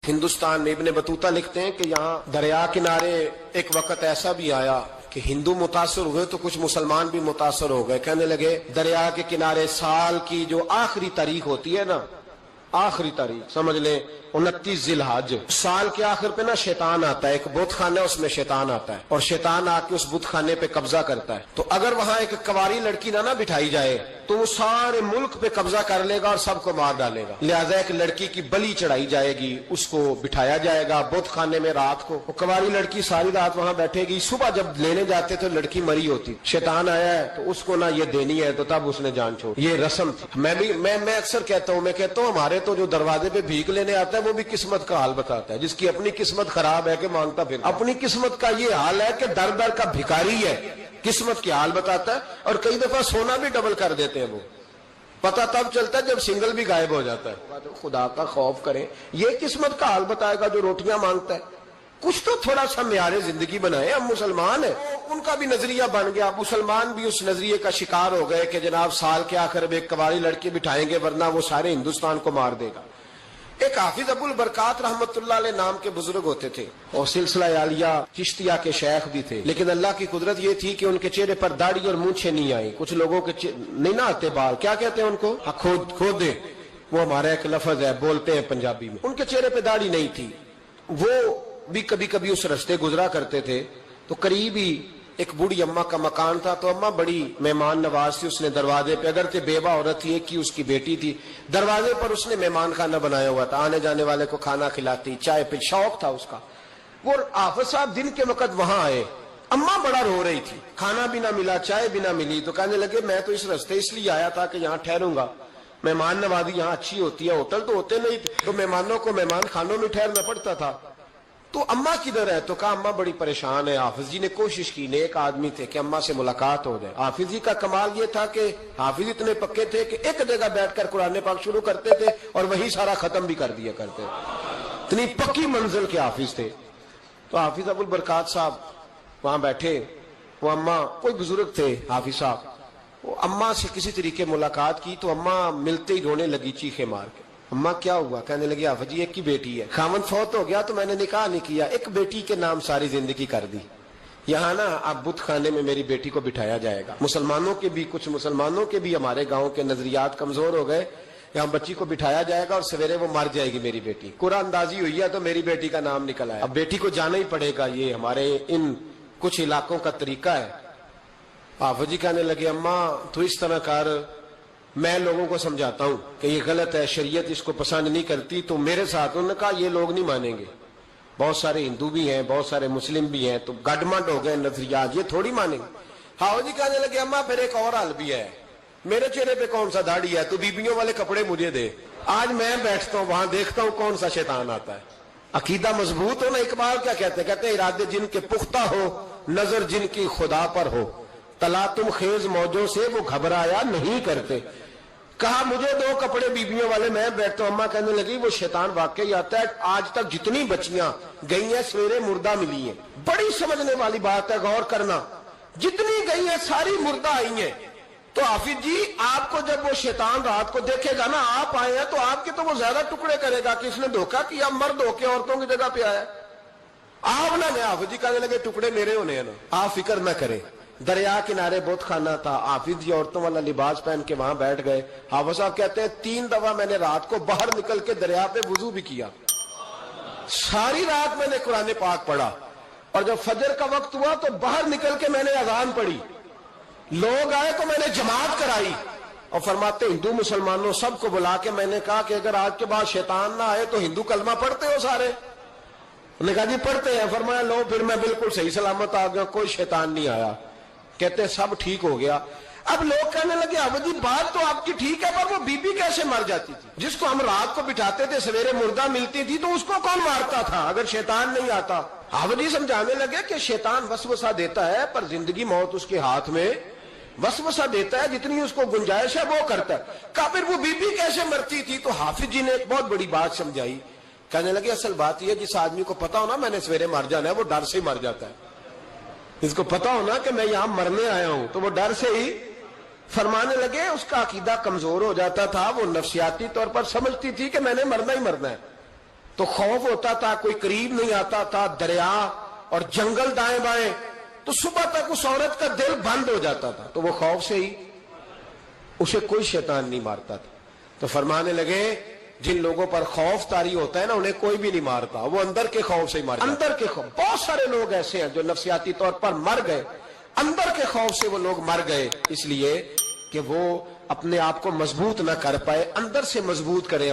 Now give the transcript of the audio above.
ہندوستان میں ابن بطوطہ لکھتے ہیں کہ یہاں دریا کنارے ایک وقت ایسا بھی آیا کہ ہندو متاثر ہوئے تو کچھ مسلمان بھی متاثر ہو گئے. کہنے لگے دریا کے کنارے سال کی جو آخری تاریخ ہوتی ہے نا، آخری تاریخ سمجھ لیں 29 ذی الحج، سال کے آخر پہ نا شیطان آتا ہے، ایک بت خانہ ہے اس میں شیطان آتا ہے اور شیطان آ کے اس بت خانے پہ قبضہ کرتا ہے. تو اگر وہاں ایک کنواری لڑکی نہ بٹھائی جائے تو وہ سارے ملک پہ قبضہ کر لے گا اور سب کو مار ڈالے گا. لہذا ایک لڑکی کی بلی چڑھائی جائے گی، اس کو بٹھایا جائے گا بت خانے میں رات کو. وہ کنواری لڑکی ساری رات وہاں بیٹھے گی، صبح جب لینے جاتے تو لڑکی مری ہوتی. شیطان آیا ہے تو اس کو نہ یہ دینی ہے تو تب اس نے جان چھوڑ. یہ رسم تھی. میں اکثر کہتا ہوں ہمارے تو جو دروازے پہ بھیک لینے آتا ہے وہ بھی قسمت کا حال بتاتا ہے. جس کی اپنی قسمت خراب ہے کہ مانگتا پھر اپنی قسمت کا یہ حال ہے کہ در در کا بھکاری ہے، قسمت کی حال بتاتا ہے. اور کئی دفعہ سونا بھی ڈبل کر دیتے ہیں. وہ پتہ تب چلتا ہے جب سنگل بھی غائب ہو جاتا ہے. خدا کا خوف کریں، یہ قسمت کا حال بتائے گا جو روٹیاں مانگتا ہے. کچھ تو تھوڑا سا معیار زندگی بنائے. ہم مسلمان ہیں، ان کا بھی نظریہ بن گیا. مسلمان بھی اس نظریے کا شکار ہو گئے کہ جناب سال کے آخر میں ایک کنواری لڑکی بٹھائیں گے ورنہ وہ سارے ہندوستان کو مار دے گا. ایک حافظ ابو البرکات رحمت اللہ علیہ نام کے بزرگ ہوتے تھے اور سلسلہ عالیہ چشتیہ کے شیخ بھی تھے. لیکن اللہ کی قدرت یہ تھی کہ ان کے چہرے پر داڑھی اور مونچھیں نہیں آئی. کچھ لوگوں کے نہیں نہ آتے بال، کیا کہتے ہیں ان کو، کھودے. وہ ہمارا ایک لفظ ہے، بولتے ہیں پنجابی میں. ان کے چہرے پہ داڑھی نہیں تھی. وہ بھی کبھی کبھی اس رستے گزرا کرتے تھے تو قریب ہی ایک بوڑھی اماں کا مکان تھا. تو اماں بڑی مہمان نواز تھی. اس نے دروازے پہ، اگرچہ بیوہ عورت تھی، ایک کی اس کی بیٹی تھی، دروازے پر اس نے مہمان خانہ بنایا ہوا تھا. آنے جانے والے کو کھانا کھلاتی، چائے پہ شوق تھا اس کا. وہ حافظ صاحب دن کے وقت وہاں آئے. اماں بڑا رو رہی تھی، کھانا بھی نہ ملا، چائے بھی نہ ملی. تو کہنے لگے میں تو اس رستے اس لیے آیا تھا کہ یہاں ٹھہروں گا، مہمان نوازی یہاں اچھی ہوتی ہے. ہوٹل تو ہوتے نہیں تو مہمانوں کو مہمان خانوں میں ٹھہرنا پڑتا تھا. تو اماں کدھر ہے؟ تو کہا اماں بڑی پریشان ہے. حافظ جی نے کوشش کی، نیک آدمی تھے، کہ اماں سے ملاقات ہو جائے. حافظ جی کا کمال یہ تھا کہ حافظ اتنے پکے تھے کہ ایک جگہ بیٹھ کر قرآن پاک شروع کرتے تھے اور وہی سارا ختم بھی کر دیا کرتے. اتنی پکی منزل کے حافظ تھے. تو حافظ ابو البرکات صاحب وہاں بیٹھے. وہ اماں کوئی بزرگ تھے حافظ صاحب، وہ اماں سے کسی طریقے ملاقات کی تو اماں ملتے ہی رونے لگی چیخے مار کے. اماں کیا ہوا؟ کہنے لگی حافظ جی ایک کی بیٹی ہے، خاوند فوت ہو گیا تو میں نے نکاح نہیں کیا، ایک بیٹی کے نام ساری زندگی کر دی. یہاں نا اب بت خانے میں میری بیٹی کو بٹھایا جائے گا. مسلمانوں کے بھی، کچھ مسلمانوں کے بھی ہمارے گاؤں کے نظریات کمزور ہو گئے. یہاں بچی کو بٹھایا جائے گا اور سویرے وہ مر جائے گی میری بیٹی. قرآن اندازی ہوئی ہے تو میری بیٹی کا نام نکل آیا. اب بیٹی کو جانا ہی پڑے گا. یہ ہمارے ان کچھ علاقوں کا طریقہ ہے. حافظ جی کہنے لگے اماں تو اس طرح کر، میں لوگوں کو سمجھاتا ہوں کہ یہ غلط ہے، شریعت اس کو پسند نہیں کرتی. تو میرے ساتھ انہوں نے کہا یہ لوگ نہیں مانیں گے، بہت سارے ہندو بھی ہیں، بہت سارے مسلم بھی ہیں، تو گڈمنٹ ہو گئے نظریات، یہ تھوڑی مانیں گے. حافظ جی کہنے لگے اماں پھر ایک اور حل بھی ہے، میرے چہرے پہ کون سا داڑھی ہے، تو بیبیوں والے کپڑے مجھے دے، آج میں بیٹھتا ہوں وہاں دیکھتا ہوں کون سا شیطان آتا ہے. عقیدہ مضبوط ہو نا. اقبال کیا کہتے ہیں ارادے جن کے پختہ ہو، نظر جن کی خدا پر ہو، تلا تم خیز موجوں سے وہ گھبرایا نہیں کرتے. کہا مجھے دو کپڑے بیبیوں والے، میں بیٹھتا ہوں. اماں کہنے لگی وہ شیطان واقعی آتا ہے. آج تک جتنی بچیاں گئی ہیں سویرے مردہ ملی ہیں. بڑی سمجھنے والی بات ہے، غور کرنا. جتنی گئی ہیں ساری مردہ آئی ہیں. تو حافظ جی آپ کو جب وہ شیطان رات کو دیکھے گا نا، آپ آئے ہیں تو آپ کے تو وہ زیادہ ٹکڑے کرے گا کہ اس نے دھوکہ کیا، مرد ہو کے عورتوں کی جگہ پہ آیا. آپ نہ میں حافظ جی کہنے لگے ٹکڑے میرے ہونے ہیں نا، آپ فکر نہ کریں. دریا کنارے بہت خانہ تھا. حافظ جی عورتوں والا لباس پہن کے وہاں بیٹھ گئے. حافظ صاحب کہتے ہیں 3 دفعہ میں نے رات کو باہر نکل کے دریا پہ وضو بھی کیا. ساری رات میں نے قرآن پاک پڑھا اور جب فجر کا وقت ہوا تو باہر نکل کے میں نے اذان پڑھی. لوگ آئے تو میں نے جماعت کرائی. اور فرماتے ہندو مسلمانوں سب کو بلا کے میں نے کہا کہ اگر آج کے بعد شیطان نہ آئے تو ہندو کلمہ پڑھتے ہو سارے؟ انہوں نے کہا جی پڑھتے ہیں. فرمایا لو پھر میں بالکل صحیح سلامت آ گیا، کوئی شیطان نہیں آیا. کہتے سب ٹھیک ہو گیا. اب لوگ کہنے لگے حافظ جی بات تو آپ کی ٹھیک ہے پر وہ بی بی کیسے مر جاتی تھی؟ جس کو ہم رات کو بٹھاتے تھے سویرے مردہ ملتی تھی تو اس کو کون مارتا تھا اگر شیطان نہیں آتا؟ حافظ جی سمجھانے لگے کہ شیطان وسوسہ دیتا ہے پر زندگی موت اس کے ہاتھ میں. وسوسہ دیتا ہے، جتنی اس کو گنجائش ہے وہ کرتا ہے. کہا پھر وہ بی بی کیسے مرتی تھی؟ تو حافظ جی نے ایک بہت بڑی بات سمجھائی. کہنے لگے اصل بات یہ جس آدمی کو پتا ہو نا میں نے سویرے مر جانا ہے وہ ڈر سے ہی مر جاتا ہے. جس کو پتا ہو نا کہ میں یہاں مرنے آیا ہوں تو وہ ڈر سے ہی. فرمانے لگے اس کا عقیدہ کمزور ہو جاتا تھا، وہ نفسیاتی طور پر سمجھتی تھی کہ میں نے مرنا ہی مرنا ہے. تو خوف ہوتا تھا, کوئی قریب نہیں آتا تھا, دریا اور جنگل دائیں بائیں, تو صبح تک اس عورت کا دل بند ہو جاتا تھا, تو وہ خوف سے ہی اسے کوئی شیطان نہیں مارتا تھا. تو فرمانے لگے جن لوگوں پر خوف طاری ہوتا ہے نا, انہیں کوئی بھی نہیں مارتا, وہ اندر کے خوف سے ہی مارتا. اندر کے خوف, بہت سارے لوگ ایسے ہیں جو نفسیاتی طور پر مر گئے, اندر کے خوف سے وہ لوگ مر گئے, اس لیے کہ وہ اپنے آپ کو مضبوط نہ کر پائے, اندر سے مضبوط کریں.